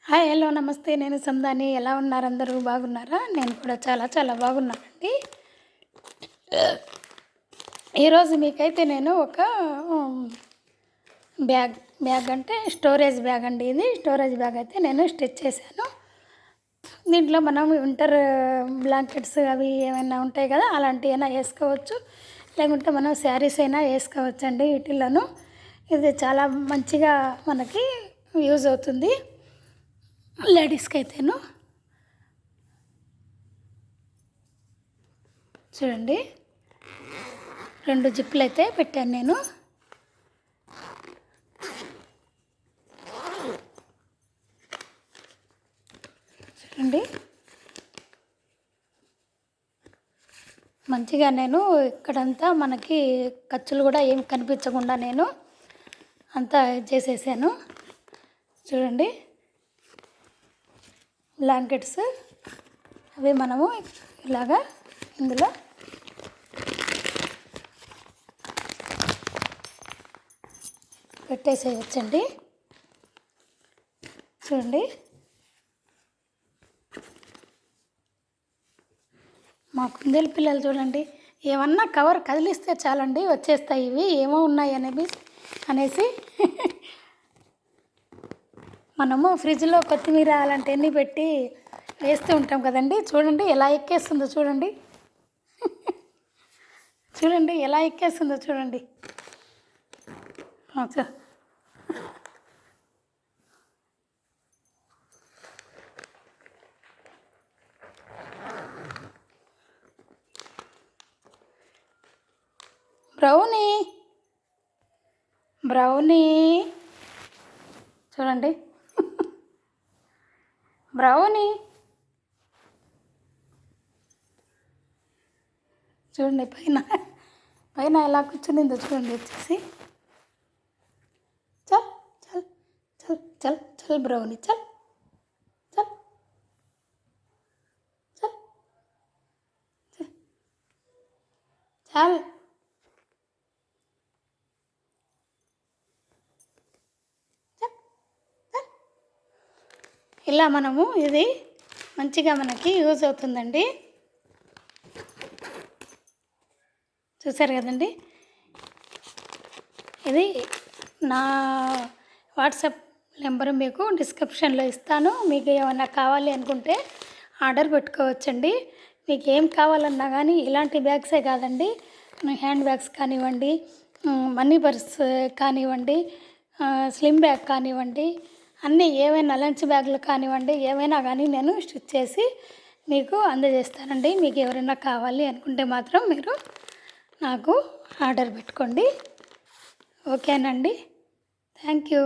Hi hello నమస్తే. నేను సందాని. ఎలా ఉన్నారు? అందరూ బాగున్నారా? నేను కూడా చాలా చాలా బాగున్నానండి. ఈరోజు మీకైతే నేను ఒక బ్యాగ్ బ్యాగ్ అంటే స్టోరేజ్ బ్యాగ్ అండి. ఇది స్టోరేజ్ బ్యాగ్ అయితే నేను స్టిచ్ చేశాను. దీంట్లో మనం వింటర్ బ్లాంకెట్స్ అవి ఏమైనా ఉంటాయి కదా, అలాంటివైనా వేసుకోవచ్చు, లేకుంటే మనం శారీస్ అయినా వేసుకోవచ్చు అండి. వీటిల్లోనూ ఇది చాలా మంచిగా మనకి యూజ్ అవుతుంది లేడీస్కి అయితేను. చూడండి, 2 జిప్పులు అయితే పెట్టాను నేను. చూడండి, మంచిగా నేను ఇక్కడంతా మనకి ఖర్చులు కూడా ఏం కనిపించకుండా నేను అంతా చేసేసాను. చూడండి, బ్లాంకెట్స్ అవి మనము ఇలాగా ఇందులో పెట్టేసేయచ్చండి. చూడండి, మా కుందేలు పిల్లలు చూడండి, ఏమన్నా కవర్ కదిలిస్తే చాలండి వచ్చేస్తాయి ఇవి ఏమో ఉన్నాయి అనేసి మనము ఫ్రిడ్జ్లో కొత్తిమీర అలాంటివన్నీ పెట్టి వేస్తూ ఉంటాం కదండి. చూడండి ఎలా ఎక్కేస్తుందో చూడండి. చూడండి ఎలా ఎక్కేస్తుందో చూడండి. బ్రౌనీ బ్రౌనీ చూడండి, బ్రౌనీ చూడండి, పైన పైన ఎలా కూర్చునిందో చూడండి. వచ్చేసి చల్ చల్ చల్ చల్ చల్ బ్రౌనీ చల్ చల్ చల్ చల్. ఇలా మనము ఇది మంచిగా మనకి యూజ్ అవుతుందండి. చూసారు కదండి, ఇది నా వాట్సాప్ నెంబరు మీకు డిస్క్రిప్షన్లో ఇస్తాను. మీకు ఏమైనా కావాలి అనుకుంటే ఆర్డర్ పెట్టుకోవచ్చండి. మీకు ఏం కావాలన్నా కానీ ఇలాంటి బ్యాగ్సే కాదండి, హ్యాండ్ బ్యాగ్స్ కానివ్వండి, మనీ పర్స్ కానివ్వండి, స్లిమ్ బ్యాగ్ కానివ్వండి, అన్నీ ఏవైనా లంచ్ బ్యాగులు కానివ్వండి, ఏమైనా కానీ నేను స్టిచ్ చేసి మీకు అందజేస్తానండి. మీకు ఎవరైనా కావాలి అనుకుంటే మాత్రం మీరు నాకు ఆర్డర్ పెట్టుకోండి. ఓకేనండి, థ్యాంక్ యూ.